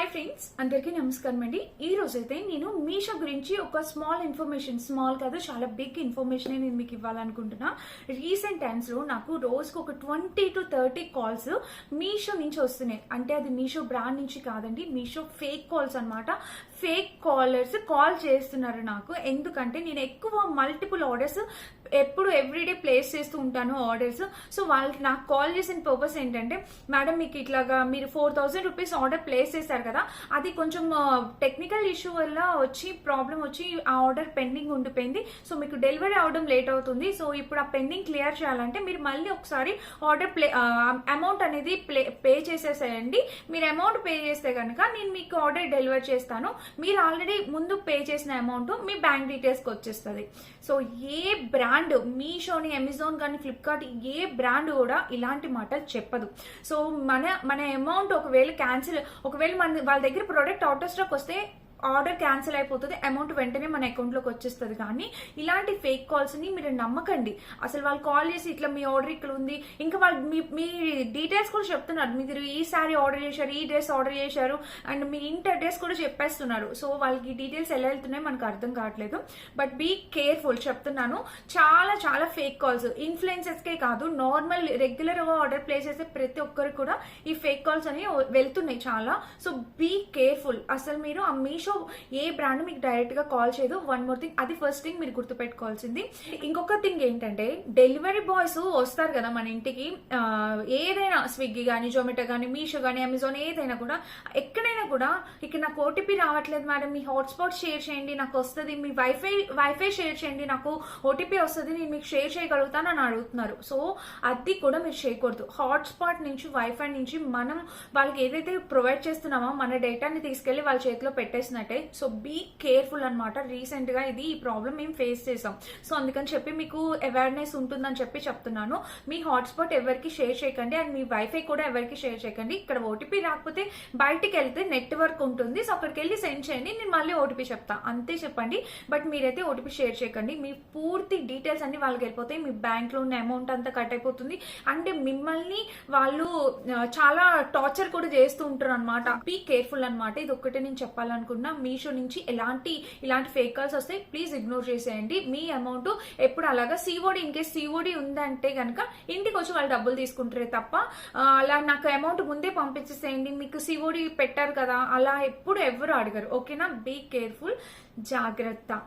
Hi friends, అందరికీ నమస్కారం అండి. ఈ రోజైతే నేను మీషో గురించి ఒక స్మాల్ ఇన్ఫర్మేషన్, స్మాల్ కాదు చాలా బిగ్ ఇన్ఫర్మేషన్ నేను మీకు ఇవ్వాలనుకుంటున్నా. రీసెంట్ టైమ్స్ లో నాకు రోజుకు ఒక 20 to 30 కాల్స్ మీషో నుంచి వస్తున్నాయి. అంటే అది మీషో బ్రాండ్ నుంచి కాదండి, మీషో ఫేక్ కాల్స్ అన్నమాట. ఫేక్ కాలర్స్ కాల్ చేస్తున్నారు నాకు. ఎందుకంటే నేను ఎక్కువ మల్టిపుల్ ఆర్డర్స్ ఎప్పుడు ఎవ్రీడే ప్లేస్ చేస్తూ ఉంటాను ఆర్డర్స్. సో వాళ్ళకి నాకు కాల్ చేసిన పర్పస్ ఏంటంటే, మేడం మీకు ఇట్లాగా మీరు 4000 రూపీస్ ఆర్డర్ ప్లేస్ చేశారు కదా, అది కొంచెం టెక్నికల్ ఇష్యూ వల్ల వచ్చి ప్రాబ్లం వచ్చి ఆ ఆర్డర్ పెండింగ్ ఉండిపోయింది. సో మీకు డెలివరీ అవడం లేట్ అవుతుంది. సో ఇప్పుడు ఆ పెండింగ్ క్లియర్ చేయాలంటే మీరు మళ్ళీ ఒకసారి ఆర్డర్ అమౌంట్ అనేది పే చేసేసేయండి. మీరు అమౌంట్ పే చేస్తే కనుక నేను మీకు ఆర్డర్ డెలివర్ చేస్తాను. మీరు ఆల్రెడీ ముందు పే చేసిన అమౌంట్ మీ బ్యాంక్ డీటెయిల్స్కి వచ్చేస్తుంది. సో ఏ బ్రాండ్, మీషోని, అమెజాన్ కానీ, ఫ్లిప్కార్ట్, ఏ బ్రాండ్ కూడా ఇలాంటి మాటలు చెప్పదు. సో మన అమౌంట్ ఒకవేళ వాళ్ళ దగ్గర ప్రోడక్ట్ అవుట్ ఆఫ్ స్టాక్ వస్తే ఆర్డర్ క్యాన్సిల్ అయిపోతుంది, అమౌంట్ వెంటనే మన అకౌంట్లోకి వచ్చేస్తుంది. కానీ ఇలాంటి ఫేక్ కాల్స్ని మీరు నమ్మకండి. అసలు వాళ్ళు కాల్ చేసి ఇట్లా మీ ఆర్డర్ ఇక్కడ ఉంది, ఇంకా వాళ్ళు మీ డీటెయిల్స్ కూడా చెప్తున్నారు. మీరు ఈ శారీ ఆర్డర్ చేశారు, ఈ డ్రెస్ ఆర్డర్ చేశారు, అండ్ మీ ఇంటి అడ్రస్ కూడా చెప్పేస్తున్నారు. సో వాళ్ళకి డీటెయిల్స్ ఎలా వెళ్తున్నాయి మనకు అర్థం కావట్లేదు. బట్ బీ కేర్ఫుల్ చెప్తున్నాను. చాలా చాలా ఫేక్ కాల్స్, ఇన్ఫ్లుయెన్సర్స్కే కాదు, నార్మల్ రెగ్యులర్గా ఆర్డర్ ప్లేస్ చేసే ప్రతి ఒక్కరికి కూడా ఈ ఫేక్ కాల్స్ అని వెళ్తున్నాయి చాలా. So be careful. అసలు మీరు ఆ మీషో ఏ బ్రాండ్ మీకు డైరెక్ట్ గా కాల్ చేయదు. వన్ మోర్ థింగ్, అది ఫస్ట్ థింగ్ మీరు గుర్తుపెట్టుకోవాల్సింది. ఇంకొక థింగ్ ఏంటంటే, డెలివరీ బాయ్స్ వస్తారు కదా మన ఇంటికి, ఏదైనా స్విగ్గీ కానీ, జొమాటో కానీ, మీషో కానీ, అమెజాన్, ఏదైనా కూడా, ఎక్కడైనా కూడా ఇక్కడ నాకు ఓటీపీ రావట్లేదు మేడం, మీ హాట్స్పాట్ షేర్ చేయండి నాకు వస్తుంది, మీ వైఫై షేర్ చేయండి నాకు ఓటీపీ వస్తుంది, నేను మీకు షేర్ చేయగలుగుతాను అని అడుగుతున్నారు. సో అది కూడా మీరు చేయకూడదు. హాట్స్పాట్ నుంచి, వైఫై నుంచి మనం వాళ్ళకి ఏదైతే ప్రొవైడ్ చేస్తున్నామో మన డేటాని తీసుకెళ్లి వాళ్ళ చేతిలో పెట్టేసినట్టే. సో బీ కేర్ఫుల్ అనమాట. రీసెంట్ గా ఈ ప్రాబ్లం మేము ఫేస్ చేసాం. సో అందుకని చెప్పి మీకు అవేర్నెస్ ఉంటుందని చెప్పి చెప్తున్నాను. మీ హాట్స్పాట్ ఎవరికి షేర్ చేయకండి, అండ్ మీ వైఫై కూడా ఎవరికి షేర్ చేయకండి. ఇక్కడ ఓటీపీ రాకపోతే బయటికి వెళ్తే నెట్వర్క్ ఉంటుంది, సో అక్కడికి వెళ్ళి సెండ్ చేయండి, నేను మళ్ళీ ఓటీపీ చెప్తా, అంతే చెప్పండి. బట్ మీరైతే ఓటీపీ షేర్ చేయకండి. మీ పూర్తి డీటెయిల్స్ అన్ని వాళ్ళకి వెళ్ళిపోతాయి, మీ బ్యాంక్ లో ఉన్న అమౌంట్ అంతా కట్ అయిపోతుంది. అంటే మిమ్మల్ని వాళ్ళు చాలా టార్చర్ కూడా చేస్తూ ఉంటారు అనమాట. బీ కేర్ఫుల్ అనమాట. ఇది ఒక్కటే నేను చెప్పాలనుకున్నా. మీషో నుంచి ఇలాంటి ఫేక్ కాల్స్ వస్తే ప్లీజ్ ఇగ్నోర్ చేసేయండి. మీ అమౌంట్ ఎప్పుడు అలాగా సిఓడి, ఇన్ కేస్ సిఓడి ఉందంటే కనుక ఇంటికి వచ్చి వాళ్ళు డబ్బులు తీసుకుంటారే తప్ప అలా నాకు అమౌంట్ ముందే పంపించేసేయండి, మీకు సిఓడి పెట్టారు కదా, అలా ఎప్పుడు ఎవరు అడగరు. ఓకేనా? బీ కేర్ఫుల్, జాగ్రత్త.